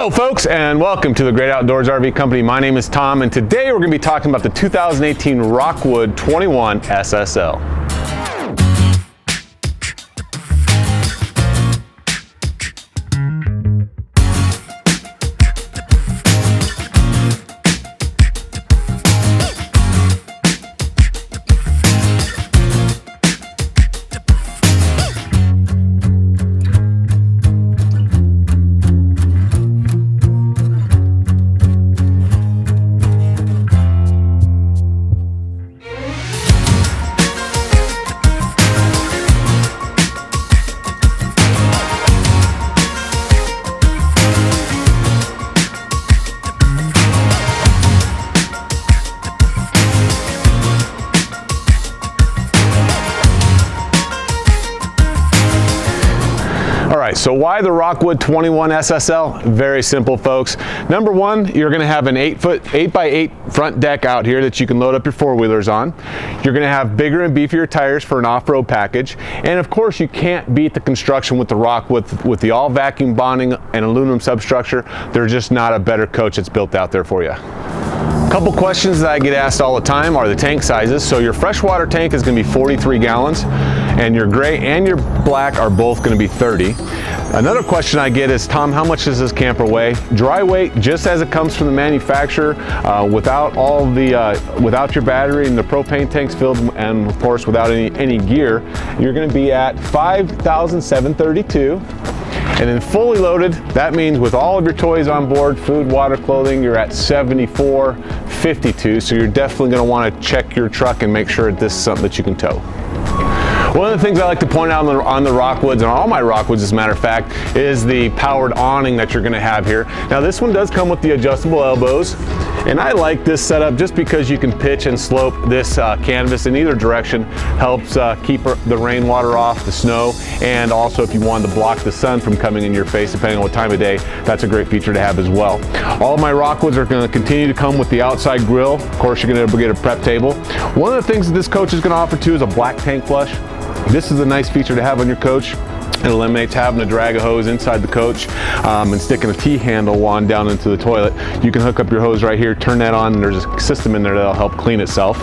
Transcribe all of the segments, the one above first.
Hello folks, and welcome to the Great Outdoors RV Company. My name is Tom, and today we're going to be talking about the 2018 Rockwood 21 SSL. So why the Rockwood 21 SSL? Very simple, folks. Number one, you're going to have an 8x8 front deck out here that you can load up your four-wheelers on. You're going to have bigger and beefier tires for an off-road package. And of course, you can't beat the construction with the Rockwood with the all vacuum bonding and aluminum substructure. There's just not a better coach that's built out there for you. Couple questions that I get asked all the time are the tank sizes. So your freshwater tank is going to be 43 gallons, and your gray and your black are both going to be 30. Another question I get is, Tom, how much does this camper weigh? Dry weight, just as it comes from the manufacturer, without your battery and the propane tanks filled, and of course without any gear, you're going to be at 5,732. And then fully loaded, that means with all of your toys on board, food, water, clothing, you're at 7452. So you're definitely going to want to check your truck and make sure this is something that you can tow. One of the things I like to point out on the Rockwoods, and all my Rockwoods as a matter of fact, is the powered awning that you're going to have here. Now this one does come with the adjustable elbows, and I like this setup just because you can pitch and slope this canvas in either direction. Helps keep the rainwater off, the snow, and also if you wanted to block the sun from coming in your face, depending on what time of day, that's a great feature to have as well. All of my Rockwoods are going to continue to come with the outside grill. Of course, you're going to get a prep table. One of the things that this coach is going to offer too is a black tank flush. This is a nice feature to have on your coach. It eliminates having to drag a hose inside the coach and sticking a T-handle wand down into the toilet. You can hook up your hose right here, turn that on, and there's a system in there that'll help clean itself.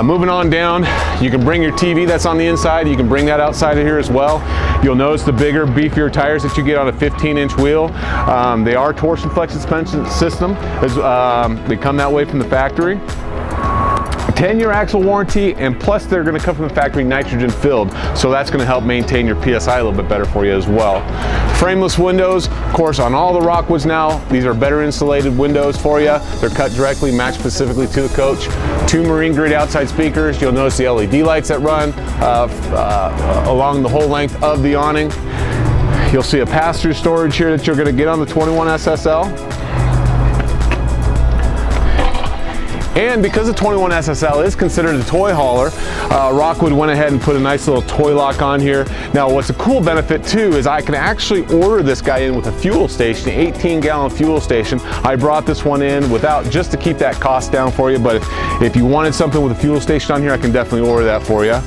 Moving on down, you can bring your TV that's on the inside. You can bring that outside of here as well. You'll notice the bigger, beefier tires that you get on a 15-inch wheel. They are torsion flex suspension system. They come that way from the factory. 10-year axle warranty, and plus they're going to come from the factory nitrogen filled, so that's going to help maintain your PSI a little bit better for you as well. Frameless windows, of course, on all the Rockwoods now. These are better insulated windows for you. They're cut directly, matched specifically to the coach. 2 marine grade outside speakers. You'll notice the LED lights that run along the whole length of the awning. You'll see a pass-through storage here that you're going to get on the 21 SSL. And because the 21 SSL is considered a toy hauler, Rockwood went ahead and put a nice little toy lock on here. Now what's a cool benefit too is I can actually order this guy in with a fuel station, an 18-gallon fuel station. I brought this one in without, just to keep that cost down for you, but if you wanted something with a fuel station on here, I can definitely order that for you.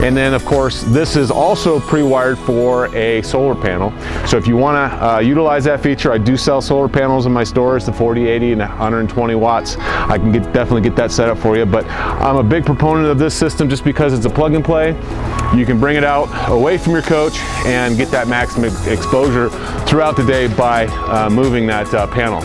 And then of course, this is also pre-wired for a solar panel. So if you want to utilize that feature, I do sell solar panels in my stores, the 40, 80, and 120 watts. I can definitely get that set up for you, but I'm a big proponent of this system just because it's a plug and play. You can bring it out away from your coach and get that maximum exposure throughout the day by moving that panel.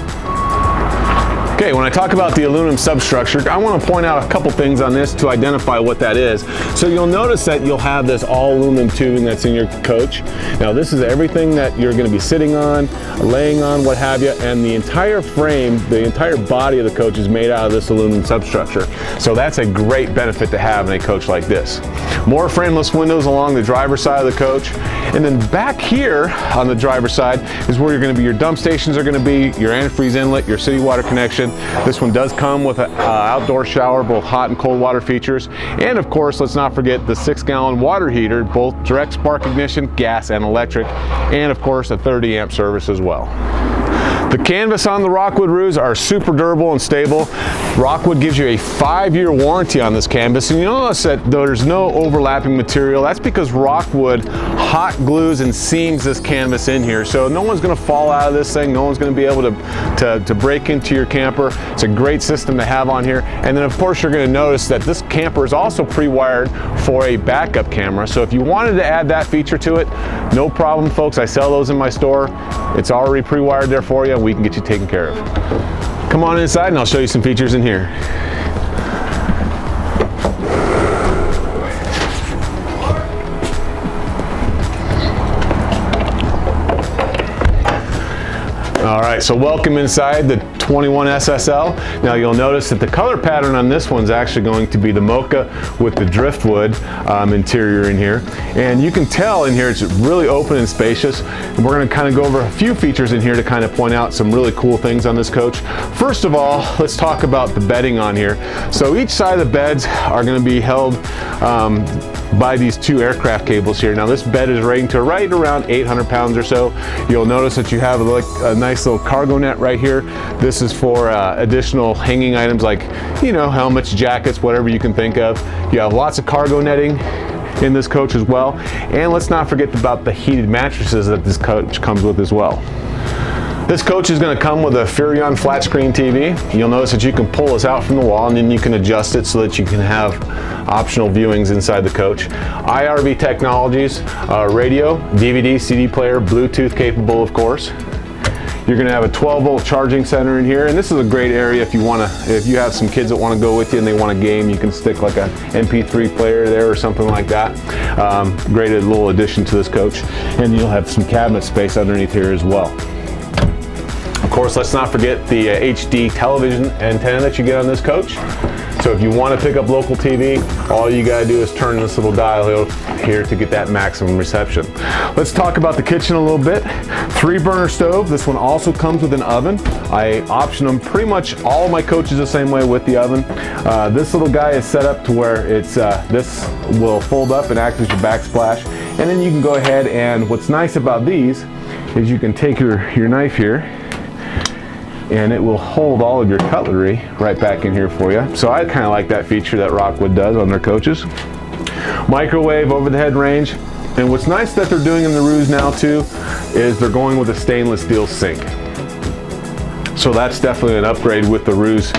Okay, when I talk about the aluminum substructure, I want to point out a couple things on this to identify what that is. So you'll notice that you'll have this all aluminum tubing that's in your coach. Now this is everything that you're going to be sitting on, laying on, what have you, and the entire frame, the entire body of the coach is made out of this aluminum substructure. So that's a great benefit to have in a coach like this. More frameless windows along the driver's side of the coach. And then back here on the driver's side is where you're going to be, your dump stations are going to be, your antifreeze inlet, your city water connection. This one does come with an outdoor shower, both hot and cold water features. And of course, let's not forget the 6-gallon water heater, both direct spark ignition, gas and electric, and of course a 30 amp service as well. The canvas on the Rockwood roofs are super durable and stable. Rockwood gives you a 5-year warranty on this canvas, and you'll notice that there's no overlapping material. That's because Rockwood hot glues and seams this canvas in here, so no one's going to fall out of this thing. No one's going to be able to break into your camper. It's a great system to have on here. And then of course you're going to notice that this camper is also pre-wired for a backup camera, so if you wanted to add that feature to it, no problem folks. I sell those in my store. It's already pre-wired there for you, and we can get you taken care of. Come on inside and I'll show you some features in here. All right, so welcome inside the 21 SSL. Now you'll notice that the color pattern on this one's actually going to be the mocha with the driftwood interior in here. And you can tell in here it's really open and spacious. And we're gonna kind of go over a few features in here to kind of point out some really cool things on this coach. First of all, let's talk about the bedding on here. So each side of the beds are gonna be held by these 2 aircraft cables here. Now this bed is rated to right around 800 pounds or so. You'll notice that you have a nice little cargo net right here. This is for additional hanging items like, you know, helmets, jackets, whatever you can think of. You have lots of cargo netting in this coach as well. And let's not forget about the heated mattresses that this coach comes with as well. This coach is going to come with a Furrion flat screen TV. You'll notice that you can pull this out from the wall and then you can adjust it so that you can have optional viewings inside the coach. IRV Technologies, radio, DVD, CD player, Bluetooth capable of course. You're going to have a 12-volt charging center in here, and this is a great area if you have some kids that want to go with you and they want to game. You can stick like a MP3 player there or something like that. Great little addition to this coach, and you'll have some cabinet space underneath here as well. Of course, let's not forget the HD television antenna that you get on this coach. So if you want to pick up local TV, all you gotta do is turn this little dial here to get that maximum reception. Let's talk about the kitchen a little bit. 3-burner stove. This one also comes with an oven. I option them pretty much all of my coaches the same way with the oven. This little guy is set up to where it's this will fold up and act as your backsplash. And then you can go ahead, and what's nice about these is you can take your knife here and it will hold all of your cutlery right back in here for you. So I kind of like that feature that Rockwood does on their coaches. Microwave, over the head range. And what's nice that they're doing in the Ruse now too is they're going with a stainless steel sink. So that's definitely an upgrade with the Ruse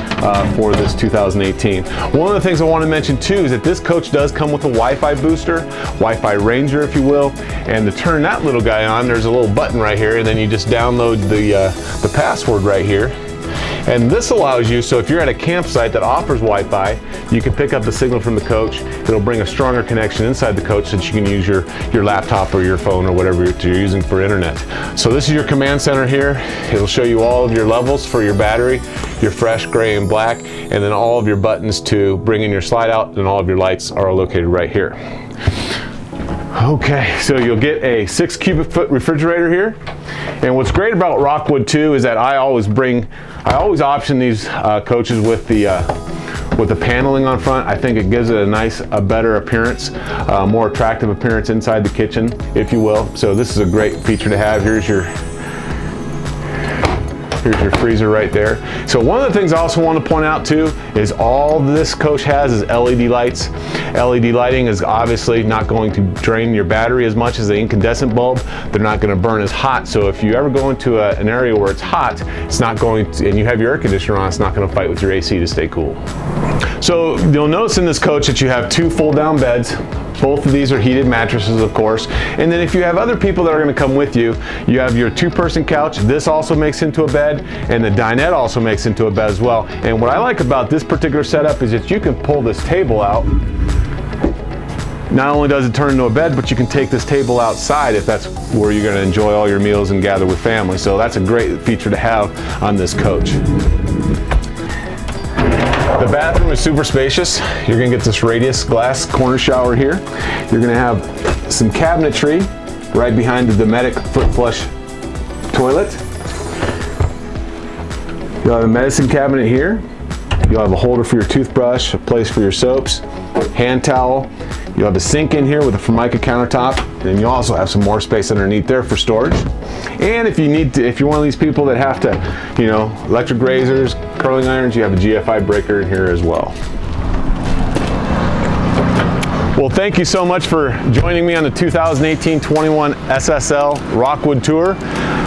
for this 2018. One of the things I want to mention too is that this coach does come with a Wi-Fi booster, Wi-Fi Ranger if you will, and to turn that little guy on, there's a little button right here, and then you just download the password right here. And this allows you, so if you're at a campsite that offers Wi-Fi, you can pick up the signal from the coach. It'll bring a stronger connection inside the coach so that you can use your laptop or your phone or whatever you're using for internet. So this is your command center here. It'll show you all of your levels for your battery, your fresh, gray, and black, and then all of your buttons to bring in your slide out, and all of your lights are located right here. Okay, so you'll get a 6 cubic foot refrigerator here. And what's great about Rockwood too is that I always option these coaches with the paneling on front. I think it gives it a better appearance, more attractive appearance inside the kitchen, if you will. So this is a great feature to have. Here's your freezer right there. So one of the things I also want to point out too is all this coach has is LED lights. LED lighting is obviously not going to drain your battery as much as the incandescent bulb. They're not going to burn as hot. So if you ever go into an area where it's hot, it's not going to, and you have your air conditioner on, it's not going to fight with your AC to stay cool. So you'll notice in this coach that you have 2 fold down beds. Both of these are heated mattresses, of course. And then if you have other people that are going to come with you, you have your 2-person couch. This also makes into a bed, and the dinette also makes into a bed as well. And what I like about this particular setup is that you can pull this table out. Not only does it turn into a bed, but you can take this table outside if that's where you're going to enjoy all your meals and gather with family. So that's a great feature to have on this coach. The bathroom is super spacious. You're going to get this radius glass corner shower here. You're going to have some cabinetry right behind the Dometic foot flush toilet. You'll have a medicine cabinet here. You'll have a holder for your toothbrush, a place for your soaps, hand towel. You'll have a sink in here with a Formica countertop. and you also have some more space underneath there for storage. And if you're one of these people that have to, you know, electric razors, curling irons, you have a GFI breaker in here as well. Well, thank you so much for joining me on the 2018-21 SSL Rockwood Tour.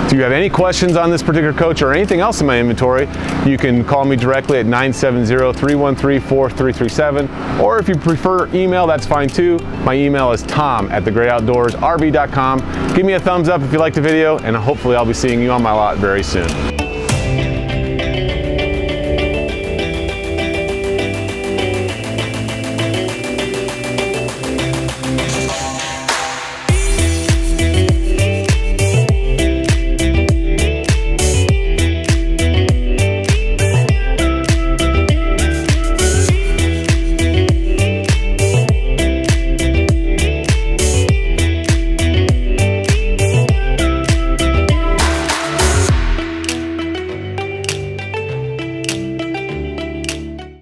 If you have any questions on this particular coach or anything else in my inventory, you can call me directly at 970-313-4337, or if you prefer email, that's fine too. My email is tom@thegreatoutdoorsrv.com. Give me a thumbs up if you liked the video, and hopefully I'll be seeing you on my lot very soon.